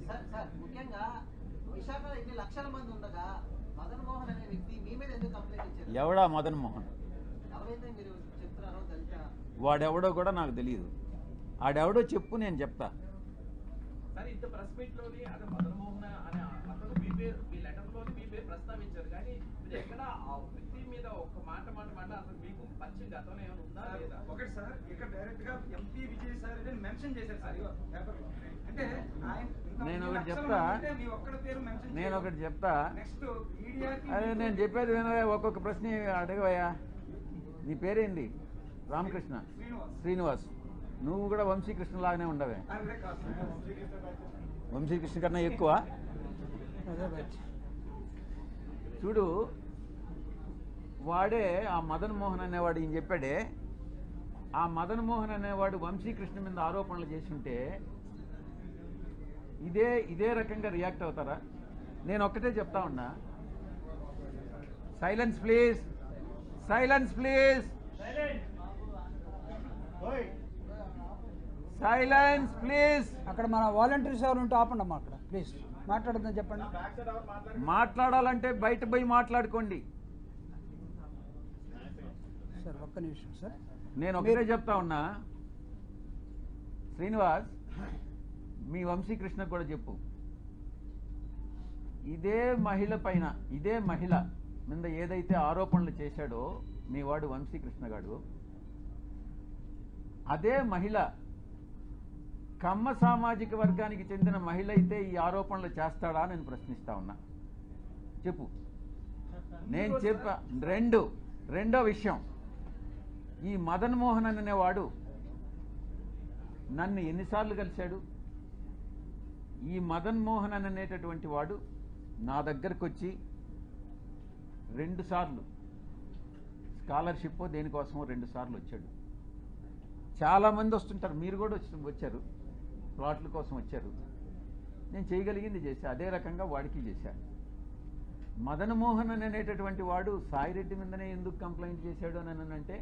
Sir ముఖ్యంగా విశాఖలో ఇన్ని లక్షల మంది ఉండగా మదన్ మోహన్ అనే వ్యక్తి మీ మీద ఎందుకు కంప్లైంట్ ఇచ్చారు? ఎవడా మదన్ మోహన్? ఎవరైతే మీరు చెప్తున్నారో దళిత వాడెవడో కూడా నాకు తెలియదు. ఆడెవడో చెప్పు, నేను చెప్తా. సార్ ఇంత ప్రెస్ మీట్ లోని అదే మదన్ మోహన్ అనే అతను మీ పేరు, మీ లెటర్ లోని మీ పేరు ప్రస్తావించారు, కానీ మీరు ఎక్కడ ఆ వ్యక్తి మీద ఒక మాట అసలు మీకు పరిచయం గతంలో ఏమైనా ఉందా లేదా? ఒకటి సార్, ఇక్కడ డైరెక్ట్ గా ఎంపీ విజయ్ సార్ ఇది మెన్షన్ చేశారు సార్ పేపర్ లో. అంటే నేను ఒకటి చెప్తా, మీ ఒక్కడి పేరు మెన్షన్, నేను ఒకటి చెప్తా. నెక్స్ట్ మీడియాకి అదే నేను చెప్పేది వినవే, ఒక్కొక్క ప్రశ్న అడగవయ్యా. నీ పేరేంటి? రామకృష్ణ శ్రీనివాస్. నువ్వు కూడా వంశీకృష్ణ లాగానే ఉండవే. వంశీకృష్ణ కన్నా ఎక్కువ. చూడు, వాడే ఆ మదన్ మోహన్ అనేవాడు ఈయన చెప్పాడే, ఆ మదన్ మోహన్ అనేవాడు వంశీకృష్ణ మీద ఆరోపణలు చేసి ఉంటే ఇదే రకంగా రియాక్ట్ అవుతారా? నేను ఒక్కటే చెప్తా ఉన్నా, silence please, silence please, silence please. అక్కడ మన వాలంటీర్స్ ఎవరు ఉంటే ఆపండి అమ్మా, అక్కడ ప్లీజ్ మాట్లాడదని చెప్పండి. మాట్లాడాలంటే బయట పోయి మాట్లాడుకోండి సార్. ఒక్క నిమిషం సార్, నేను ఒకటే చెప్తా ఉన్నా, శ్రీనివాస్ మీ వంశీకృష్ణకు కూడా చెప్పు, ఇదే మహిళ పైన, ఇదే మహిళ మీద ఏదైతే ఆరోపణలు చేశాడో మీ వాడు వంశీకృష్ణ గాడు, అదే మహిళ కమ్మ సామాజిక వర్గానికి చెందిన మహిళ అయితే ఈ ఆరోపణలు చేస్తాడా నేను ప్రశ్నిస్తా ఉన్నా. చెప్పు. నేను చెప్పా. రెండో విషయం, ఈ మదన్ మోహన్ అనేవాడు నన్ను ఎన్నిసార్లు కలిశాడు? ఈ మదన్ మోహన్ అనేటటువంటి వాడు నా దగ్గరకు వచ్చి 2 సార్లు స్కాలర్షిప్ దేనికోసమో 2 సార్లు వచ్చాడు. చాలామంది వస్తుంటారు, మీరు కూడా వచ్చారు, ప్లాట్ల కోసం వచ్చారు. నేను చేయగలిగింది చేశా, అదే రకంగా వాడికి చేశా. మదన్ మోహన్ అనేటటువంటి వాడు సాయిరెడ్డి మీదనే ఎందుకు కంప్లైంట్ చేశాడు అని అంటే,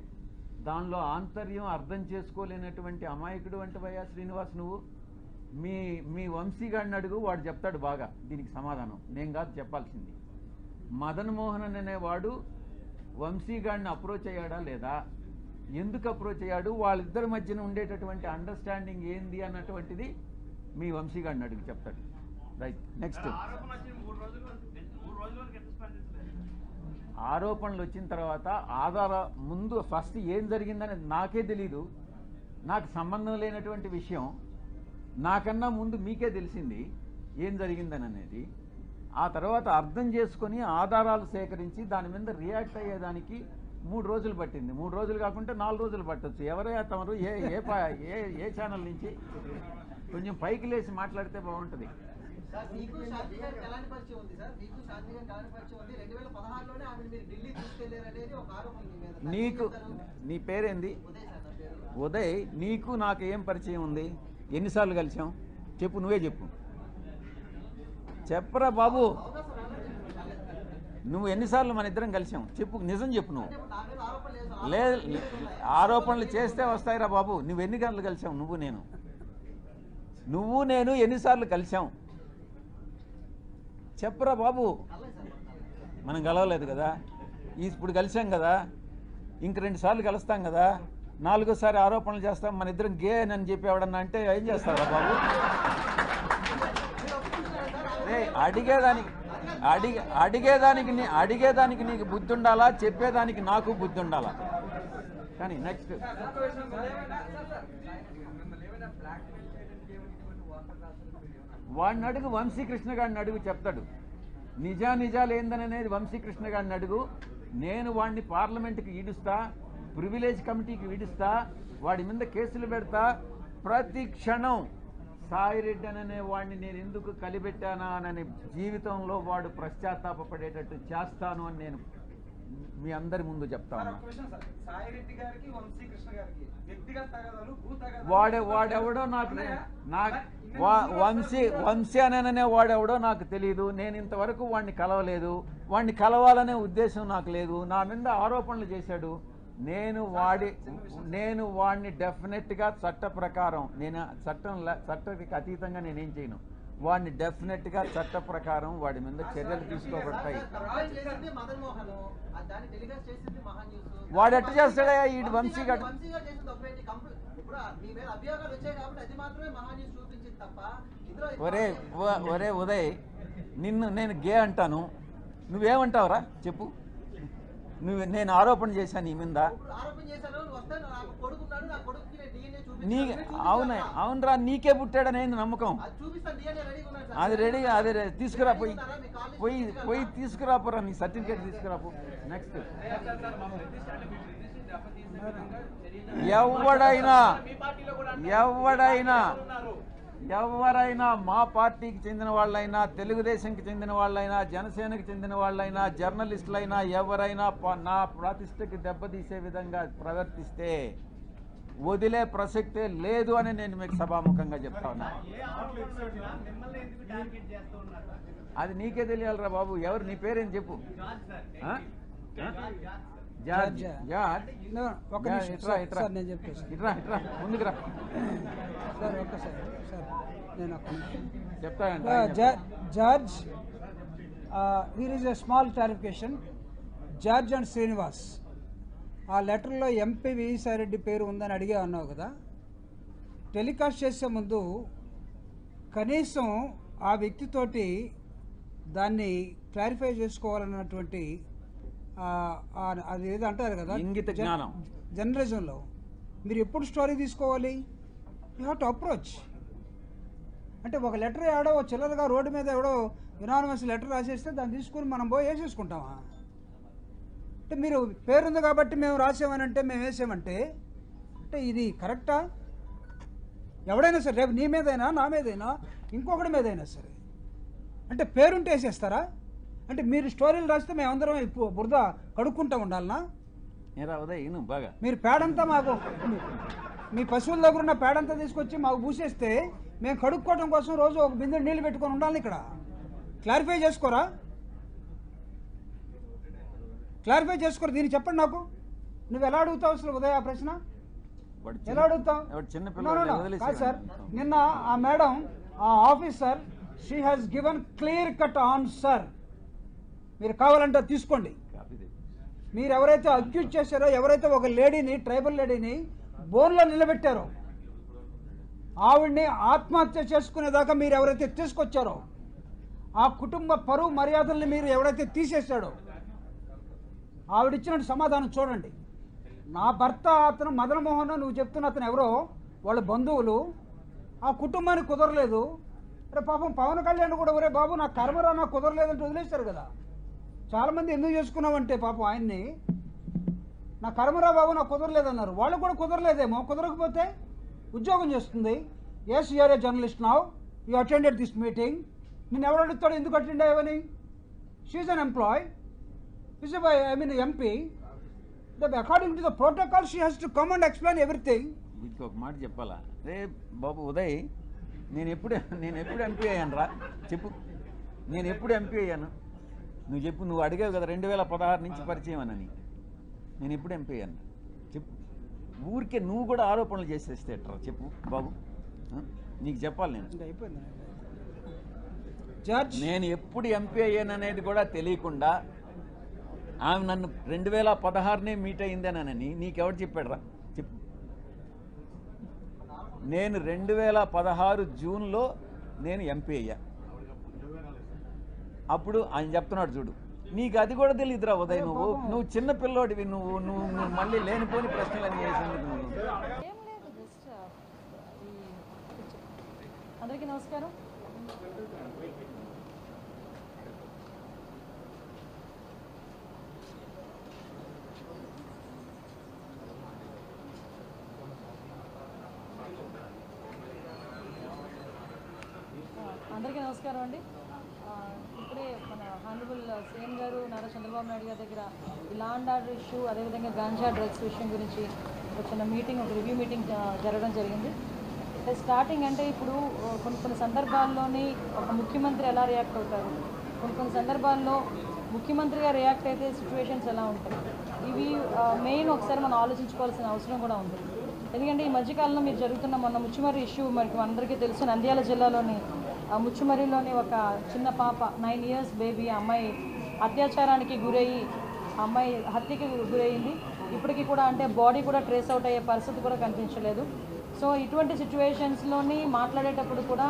దానిలో ఆంతర్యం అర్థం చేసుకోలేనటువంటి అమాయకుడు అంటవయ్యా శ్రీనివాస్ నువ్వు. మీ వంశీగాడిని అడుగు, వాడు చెప్తాడు బాగా దీనికి సమాధానం, నేను కాదు చెప్పాల్సింది. మదన్ మోహన్ అనేవాడు వంశీగాడిని అప్రోచ్ అయ్యాడా లేదా, ఎందుకు అప్రోచ్ అయ్యాడు, వాళ్ళిద్దరి మధ్యన ఉండేటటువంటి అండర్స్టాండింగ్ ఏంది అన్నటువంటిది మీ వంశీగాడిని అడుగు, చెప్తాడు. రైట్. నెక్స్ట్, ఆరోపణలు వచ్చిన తర్వాత ముందు ఫస్ట్ ఏం జరిగిందని నాకే తెలీదు, నాకు సంబంధం లేనటువంటి విషయం. నాకన్నా ముందు మీకే తెలిసింది ఏం జరిగిందని అనేది. ఆ తర్వాత అర్థం చేసుకొని ఆధారాలు సేకరించి దాని మీద రియాక్ట్ అయ్యేదానికి 3 రోజులు పట్టింది. 3 రోజులు కాకుంటే 4 రోజులు పట్టొచ్చు. ఎవరైనా తమరు ఏ ఛానల్ నుంచి కొంచెం పైకి లేచి మాట్లాడితే బాగుంటుంది. మీకు శాంతి గారికి ఎలాంటి పరిచయం ఉంది సార్? మీకు శాంతి గారికి ఎలాంటి పరిచయం ఉంది? 2016లోనే ఆమె మీరు ఢిల్లీ తీసుకెళ్లారు అనేది ఒక ఆరోపణ మీ మీద. నీకు, నీ పేరేంది? ఉదయ్ సార్ నా పేరు. ఉదయ్. నీకు నాకు ఏం పరిచయం ఉంది? ఎన్నిసార్లు కలిసాం చెప్పు, నువ్వే చెప్పు. చెప్పరా బాబు, నువ్వు ఎన్నిసార్లు మన ఇద్దరం కలిసాం చెప్పు, నిజం చెప్పు. నువ్వు లేదు, ఆరోపణలు చేస్తే వస్తాయిరా బాబు. నువ్వు ఎన్ని గంటలు కలిసావు? నువ్వు నేను ఎన్నిసార్లు కలిసాం చెప్పరా బాబు. మనం కలవలేదు కదా, ఇప్పుడు కలిసాం కదా, ఇంక 2 సార్లు కలుస్తాం కదా, 4వసారి ఆరోపణలు చేస్తాం మన ఇద్దరం గే అని చెప్పి ఎవడన్నా అంటే ఏం చేస్తారా బాబు? అడిగేదానికి నీకు బుద్ధి ఉండాలా, చెప్పేదానికి నాకు బుద్ధి ఉండాలా. కానీ నెక్స్ట్, వాడిని అడుగు, వంశీకృష్ణ గారిని అడుగు, చెప్తాడు. నిజాలు ఏందనేది వంశీకృష్ణ గారిని అడుగు. నేను వాడిని పార్లమెంట్కి ఈడుస్తా, ప్రివిలేజ్ కమిటీకి ఈడుస్తా, వాడి మీద కేసులు పెడతా. ప్రతి క్షణం సాయిరెడ్డి అనే వాడిని నేను ఎందుకు కలిపెట్టానా అని జీవితంలో వాడు పశ్చాత్తాపపడేటట్టు చేస్తాను అని నేను మీ అందరి ముందు చెప్తాను. వాడెవడో నాకు వంశీ అనే వాడెవడో నాకు తెలియదు. నేను ఇంతవరకు వాడిని కలవలేదు, వాడిని కలవాలనే ఉద్దేశం నాకు లేదు. నా మీద ఆరోపణలు చేశాడు. నేను వాడిని డెఫినెట్గా చట్ట ప్రకారం, నేను చట్టానికి అతీతంగా నేనేం చేయను. వాడిని డెఫినెట్గా చట్ట ప్రకారం వాడి మీద చర్యలు తీసుకోబడతాయి. వాడు ఎట్ట చేస్తాడయ్యా ఈ వంశీగాడు? ఒరే ఉదయ్, నిన్ను నేను గే అంటాను, నువ్వేమంటావురా చెప్పు? నేను ఆరోపణ చేశాను నీ మీద. అవునరా, నీకే పుట్టాడనే నమ్మకం. అది రెడీ, అది తీసుకురా, పోయి తీసుకురాపోరా, నీ సర్టిఫికేట్ తీసుకురాపో. నెక్స్ట్ ఎవరైనా మా పార్టీకి చెందిన వాళ్ళైనా, తెలుగుదేశంకి చెందిన వాళ్ళైనా, జనసేనకి చెందిన వాళ్ళైనా, జర్నలిస్టులైనా ఎవరైనా నా ప్రతిష్టకి దెబ్బతీసే విధంగా ప్రవర్తిస్తే వదిలే ప్రసక్తే లేదు అని నేను మీకు సభాముఖంగా చెప్తా ఉన్నా. అది నీకే తెలియాలరా బాబు. ఎవరు నీ పేరేం చెప్పు? ముందుకురా. George, here is a small clarification. George and Srinivas, ఆ లెటర్లో ఎంపీ విజయసాయిరెడ్డి పేరు ఉందని అడిగే అన్నావు కదా. టెలికాస్ట్ చేసే ముందు కనీసం ఆ వ్యక్తితోటి దాన్ని క్లారిఫై చేసుకోవాలన్నటువంటి అది ఏదో అంటారు కదా, ఇంగిత జ్ఞానం, జర్నలిజంలో మీరు ఎప్పుడు స్టోరీ తీసుకోవాలి? You have to approach. అంటే ఒక లెటర్ ఎవడో చిల్లరగా రోడ్డు మీద ఎవడో యునానిమస్ లెటర్ రాసేస్తే దాన్ని తీసుకుని మనం పోయి వేసేసుకుంటామా? అంటే మీరు పేరుంది కాబట్టి మేము రాసామని అంటే మేము వేసామంటే అంటే ఇది కరెక్టా? ఎవడైనా సరే, రేపు నీ మీదైనా నా మీదైనా ఇంకొకటి మీదైనా సరే అంటే పేరుంటే వేసేస్తారా? అంటే మీరు స్టోరీలు రాస్తే మేమందరం బురద కడుక్కుంటూ ఉండాలనా? బాగా మీరు పేడంతా మాకు, మీ పశువుల దగ్గర ఉన్న పేడంతా తీసుకొచ్చి మాకు పూసేస్తే మేము కడుక్కోవడం కోసం రోజు ఒక బిందె నీళ్ళు పెట్టుకొని ఉండాలి. ఇక్కడ క్లారిఫై చేసుకోరా? క్లారిఫై చేసుకోరు. దీన్ని చెప్పండి నాకు. నువ్వు ఎలా అడుగుతావు అసలు ఉదయ ఆ ప్రశ్న? ఎలా అడుగుతావు? కాదు సార్, నిన్న ఆ మేడం, ఆ officer, she has given clear cut answer. మీరు కావాలంటే తీసుకోండి. మీరు ఎవరైతే అక్యూజ్ చేశారో, ఎవరైతే ఒక లేడీని, ట్రైబల్ లేడీని బోన్లో నిలబెట్టారో, ఆవిడ్ని ఆత్మహత్య చేసుకునేదాకా మీరు ఎవరైతే తీసుకొచ్చారో, ఆ కుటుంబ పరువు మర్యాదల్ని మీరు ఎవరైతే తీసేశాడో, ఆవిడిచ్చిన సమాధానం చూడండి. నా భర్త అతను మదన్ మోహన్, నువ్వు చెప్తున్న అతను ఎవరో వాళ్ళ బంధువులు, ఆ కుటుంబానికి కుదరలేదు. అరే పాపం పవన్ కళ్యాణ్ కూడా ఒరే బాబు నా కర్మరా నాకు కుదరలేదంటే వదిలేశారు కదా. చాలామంది ఎందుకు చేసుకున్నామంటే పాపం ఆయన్ని నా కర్మరా బాబు నాకు కుదరలేదన్నారు. వాళ్ళు కూడా కుదరలేదేమో. కుదరకపోతే ఉద్యోగం చేస్తుంది. Yes you are a journalist now, you attended this meeting. నేను ఎవరు అడుగుతాడు ఎందుకు అటెండ్ అయ్యావని? She is an employee, is I mean MP. According to the protocol she has to come and explain everything. వీటికి ఒక మాట చెప్పాలా? రే బాబు ఉదయ్, నేను ఎప్పుడు ఎంపీ అయ్యాను రా చెప్పు? నేను ఎప్పుడు ఎంపీ అయ్యాను? నువ్వు చెప్పు. నువ్వు అడిగావు కదా 2016 నుంచి పరిచయం అని. నేను ఎప్పుడు ఎంపీ అయ్యాను చెప్పు? ఊరికే నువ్వు కూడా ఆరోపణలు చేసేస్తే ఎట్రా చెప్పు బాబు? నీకు చెప్పాలి. నేను ఎప్పుడు ఎంపీ అయ్యాను అనేది కూడా తెలియకుండా ఆమె నన్ను 2016 మీట్ అయిందేనని నీకెవరు చెప్పాడు రా చెప్పు? నేను 2016 జూన్లో నేను ఎంపీ అయ్యా. అప్పుడు ఆయన చెప్తున్నాడు చూడు, నీకు అది కూడా తెలియదురా ఉదయ్. నువ్వు చిన్న పిల్లోడివి. నువ్వు మళ్ళీ లేనిపోని ప్రశ్నలన్నీ చేసేందుకు. అందరికీ నమస్కారం. అందరికీ నమస్కారం అండి. ఇప్పుడే మన హానరబుల్ సీఎం గారు నారా చంద్రబాబు నాయుడు గారి దగ్గర ఈ లా అండ్ ఆర్డర్ ఇష్యూ, అదేవిధంగా గాంజా డ్రగ్స్ విషయం గురించి ఒక చిన్న మీటింగ్, ఒక రివ్యూ మీటింగ్ జరగడం జరిగింది. స్టార్టింగ్ అంటే ఇప్పుడు కొన్ని సందర్భాల్లోని ఒక ముఖ్యమంత్రి ఎలా రియాక్ట్ అవుతారు, కొన్ని సందర్భాల్లో ముఖ్యమంత్రిగా రియాక్ట్ అయితే సిచ్యువేషన్స్ ఎలా ఉంటాయి, ఇవి మెయిన్ ఒకసారి మనం ఆలోచించుకోవాల్సిన అవసరం కూడా ఉంది. ఎందుకంటే ఈ మధ్యకాలంలో మీరు జరుగుతున్న మొన్న ముచ్చుమర్రి ఇష్యూ మనకి అందరికీ తెలుసు. నంద్యాల జిల్లాలోని ముచ్చుమరిలోని ఒక చిన్న పాప 9 ఇయర్స్ బేబీ అమ్మాయి అత్యాచారానికి గురయ్యి అమ్మాయి హత్యకి గురయ్యింది. ఇప్పటికీ కూడా అంటే బాడీ కూడా ట్రేస్ అవుట్ అయ్యే పరిస్థితి కూడా కనిపించలేదు. సో ఇటువంటి సిచ్యువేషన్స్లోని మాట్లాడేటప్పుడు కూడా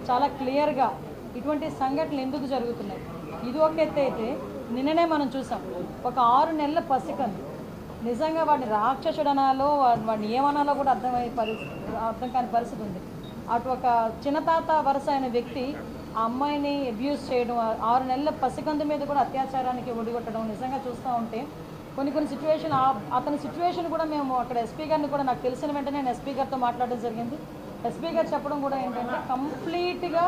చాలా క్లియర్గా ఇటువంటి సంఘటనలు ఎందుకు జరుగుతున్నాయి. ఇది ఒక ఎత్తు అయితే నిన్ననే మనం చూసాం ఒక 6 నెలల పసికందు నిజంగా వాడిని రాక్షసుడు అనాలో వాడిని ఏమనాలో కూడా అర్థం కాని పరిస్థితి ఉంది. అటు ఒక చిన్నతాత వరుస అయిన వ్యక్తి ఆ అమ్మాయిని అబ్యూస్ చేయడం, 6 నెలల పసికందు మీద కూడా అత్యాచారానికి ఒడిగొట్టడం నిజంగా చూస్తూ ఉంటే కొన్ని సిచ్యువేషన్ అతని సిచ్యువేషన్ కూడా మేము అక్కడ ఎస్పీ గారిని కూడా నాకు తెలిసిన వెంటనే నేను ఎస్పీ గారితో మాట్లాడడం జరిగింది. ఎస్పీ గారు చెప్పడం కూడా ఏంటంటే కంప్లీట్గా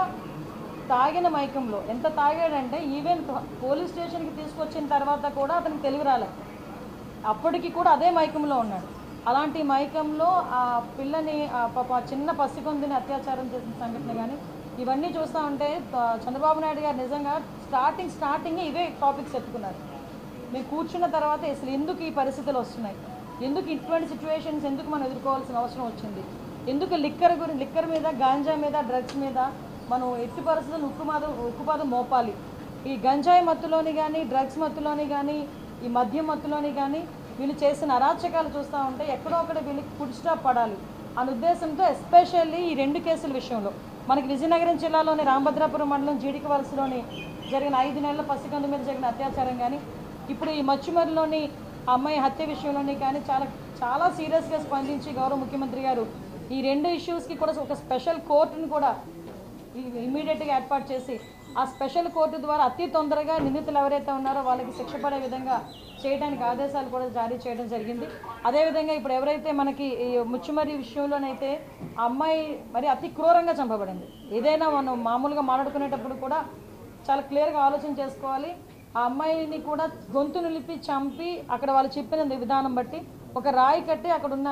తాగిన మైకంలో, ఎంత తాగాడంటే ఈవెన్ పోలీస్ స్టేషన్కి తీసుకొచ్చిన తర్వాత కూడా అతనికి తెలివి రాలేదు, అప్పటికి కూడా అదే మైకంలో ఉన్నాడు. అలాంటి మైకంలో ఆ పిల్లని చిన్న పసికొందిని అత్యాచారం చేసిన సంఘటన కానీ ఇవన్నీ చూస్తూ ఉంటే చంద్రబాబు నాయుడు గారు నిజంగా స్టార్టింగ్ ఇవే టాపిక్స్ ఎత్తుకున్నారు. మేము కూర్చున్న తర్వాత అసలు ఎందుకు ఈ పరిస్థితులు వస్తున్నాయి, ఎందుకు ఇటువంటి సిచ్యువేషన్స్ ఎందుకు మనం ఎదుర్కోవాల్సిన అవసరం వచ్చింది, ఎందుకు లిక్కర్ మీద గాంజా మీద డ్రగ్స్ మీద మనం ఎట్టి పరిస్థితులను ఉక్కుపాదం మోపాలి. ఈ గంజాయి మత్తులోని కానీ డ్రగ్స్ మత్తులోని కానీ ఈ మద్యం మత్తులోని కానీ వీళ్ళు చేసిన అరాచకాలు చూస్తూ ఉంటే ఎక్కడో ఒకటి వీళ్ళకి ఫుడ్ స్టాప్ పడాలి అనే ఉద్దేశంతో ఎస్పెషల్లీ ఈ 2 కేసుల విషయంలో మనకి విజయనగరం జిల్లాలోని రామభద్రాపురం మండలం జీడిక వలసలోని జరిగిన 5 నెలల పసికందు మీద జరిగిన అత్యాచారం కానీ ఇప్పుడు ఈ మచ్చుమరిలోని అమ్మాయి హత్య విషయంలోని కానీ చాలా చాలా సీరియస్గా స్పందించి గౌరవ ముఖ్యమంత్రి గారు ఈ 2 ఇష్యూస్కి కూడా ఒక స్పెషల్ కోర్టును కూడా ఇమీడియట్గా ఏర్పాటు చేసి ఆ స్పెషల్ కోర్టు ద్వారా అతి తొందరగా నిందితులు ఎవరైతే ఉన్నారో వాళ్ళకి శిక్ష పడే విధంగా చేయడానికి ఆదేశాలు కూడా జారీ చేయడం జరిగింది. అదేవిధంగా ఇప్పుడు ఎవరైతే మనకి ఈ ముచ్చుమరి విషయంలోనైతే ఆ అమ్మాయి మరి అతి క్రూరంగా చంపబడింది. ఏదైనా మనం మామూలుగా మాట్లాడుకునేటప్పుడు కూడా చాలా క్లియర్గా ఆలోచన చేసుకోవాలి. ఆ అమ్మాయిని కూడా గొంతు నిలిపి చంపి అక్కడ వాళ్ళు చెప్పిన విధానం బట్టి ఒక రాయి కట్టి అక్కడున్న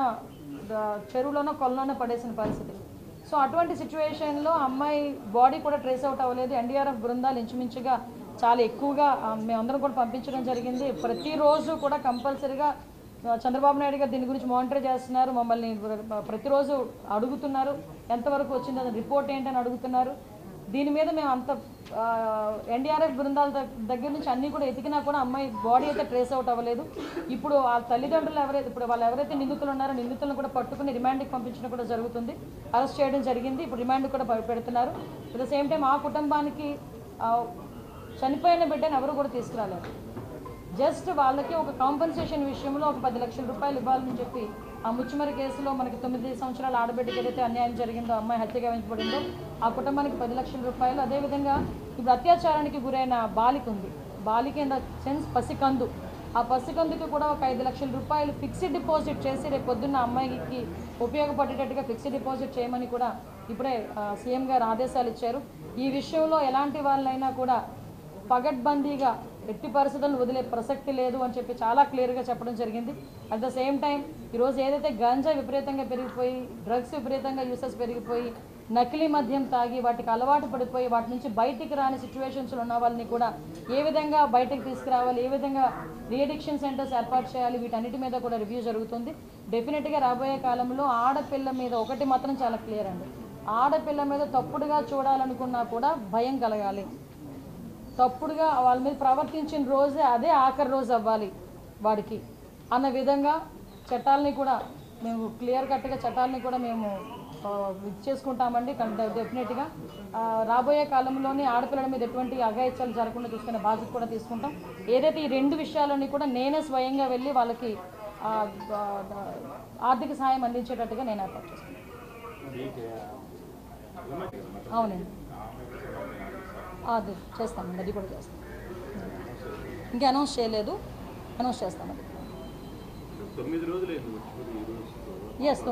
చెరువులోనో కొలలోనో పడేసిన పరిస్థితి. సో అటువంటి సిచ్యువేషన్లో అమ్మాయి బాడీ కూడా ట్రేస్ అవుట్ అవ్వలేదు. ఎన్డీఆర్ఎఫ్ బృందాలు ఇంచుమించుగా చాలా ఎక్కువగా మేమందరం కూడా పంపించడం జరిగింది. ప్రతిరోజు కూడా కంపల్సరీగా చంద్రబాబు నాయుడు గారు దీని గురించి మానిటర్ చేస్తున్నారు. మమ్మల్ని ప్రతిరోజు అడుగుతున్నారు ఎంతవరకు వచ్చింది రిపోర్ట్ ఏంటని అడుగుతున్నారు. దీని మీద మేము అంత ఎన్డీఆర్ఎఫ్ బృందాల దగ్గర నుంచి అన్నీ కూడా ఎతికినా కూడా అమ్మాయి బాడీ అయితే ట్రేస్ అవుట్ అవ్వలేదు. ఇప్పుడు ఆ తల్లిదండ్రులు వాళ్ళు ఎవరైతే నిందితులు ఉన్నారో నిందితులను కూడా పట్టుకుని రిమాండ్కి పంపించడం కూడా జరుగుతుంది. అరెస్ట్ చేయడం జరిగింది. ఇప్పుడు రిమాండ్ కూడా పెడుతున్నారు. అట్ ద సేమ్ టైం ఆ కుటుంబానికి చనిపోయిన బిడ్డను ఎవరు కూడా తీసుకురాలేదు. జస్ట్ వాళ్ళకి ఒక కాంపెన్సేషన్ విషయంలో ఒక 10 లక్షల రూపాయలు ఇవ్వాలని చెప్పి ఆ ముచ్చుమరి కేసులో మనకి 9 సంవత్సరాల ఆడబిడ్డకి ఏదైతే అన్యాయం జరిగిందో అమ్మాయి హత్య గావించబడిందో ఆ కుటుంబానికి 10 లక్షల రూపాయలు. అదేవిధంగా ఇప్పుడు అత్యాచారానికి గురైన బాలిక ఉంది, బాలిక ఇన్ ద సెన్స్ పసికందు, ఆ పసికందుకి కూడా ఒక 5 లక్షల రూపాయలు ఫిక్స్డ్ డిపాజిట్ చేసి రేపు పొద్దున్న అమ్మాయికి ఉపయోగపడేటట్టుగా ఫిక్స్డ్ డిపాజిట్ చేయమని కూడా ఇప్పుడే సీఎం గారు ఆదేశాలు ఇచ్చారు. ఈ విషయంలో ఎలాంటి వాళ్ళైనా కూడా పగడ్బందీగా ఎట్టి పరిస్థితులను వదిలే ప్రసక్తి లేదు అని చెప్పి చాలా క్లియర్గా చెప్పడం జరిగింది. అట్ ద సేమ్ టైం ఈరోజు ఏదైతే గంజా విపరీతంగా పెరిగిపోయి డ్రగ్స్ విపరీతంగా యూసెస్ పెరిగిపోయి నకిలీ మద్యం తాగి వాటికి అలవాటు పడిపోయి వాటి నుంచి బయటికి రాని సిచ్యువేషన్స్లో ఉన్న వాళ్ళని కూడా ఏ విధంగా బయటకు తీసుకురావాలి, ఏ విధంగా రీఅడిక్షన్ సెంటర్స్ ఏర్పాటు చేయాలి, వీటన్నిటి మీద కూడా రివ్యూ జరుగుతుంది. డెఫినెట్గా రాబోయే కాలంలో ఆడపిల్ల మీద ఒకటి మాత్రం చాలా క్లియర్ అండి, ఆడపిల్ల మీద తప్పుడుగా చూడాలనుకున్నా కూడా భయం కలగాలి. తప్పుడుగా వాళ్ళ మీద ప్రవర్తించిన రోజే అదే ఆఖరి రోజు అవ్వాలి వాడికి అన్న విధంగా చట్టాలని కూడా మేము క్లియర్ కట్గా చట్టాలని కూడా మేము చేసుకుంటామండి. డెఫినెట్గా రాబోయే కాలంలోనే ఆడపిల్లల మీద ఎటువంటి అఘాయిత్యాలు జరగకుండా చూసుకునే బాధ్యత కూడా తీసుకుంటాం. ఏదైతే ఈ 2 విషయాలని కూడా నేనే స్వయంగా వెళ్ళి వాళ్ళకి ఆర్థిక సహాయం అందించేటట్టుగా నేను ఏర్పాటు చేసుకుంటాను. అవునండి, అది చేస్తామండి, అది కూడా చేస్తాం. ఇంకా అనౌన్స్ చేయలేదు, అనౌన్స్ చేస్తామండి. 9 రోజులు ఎస్.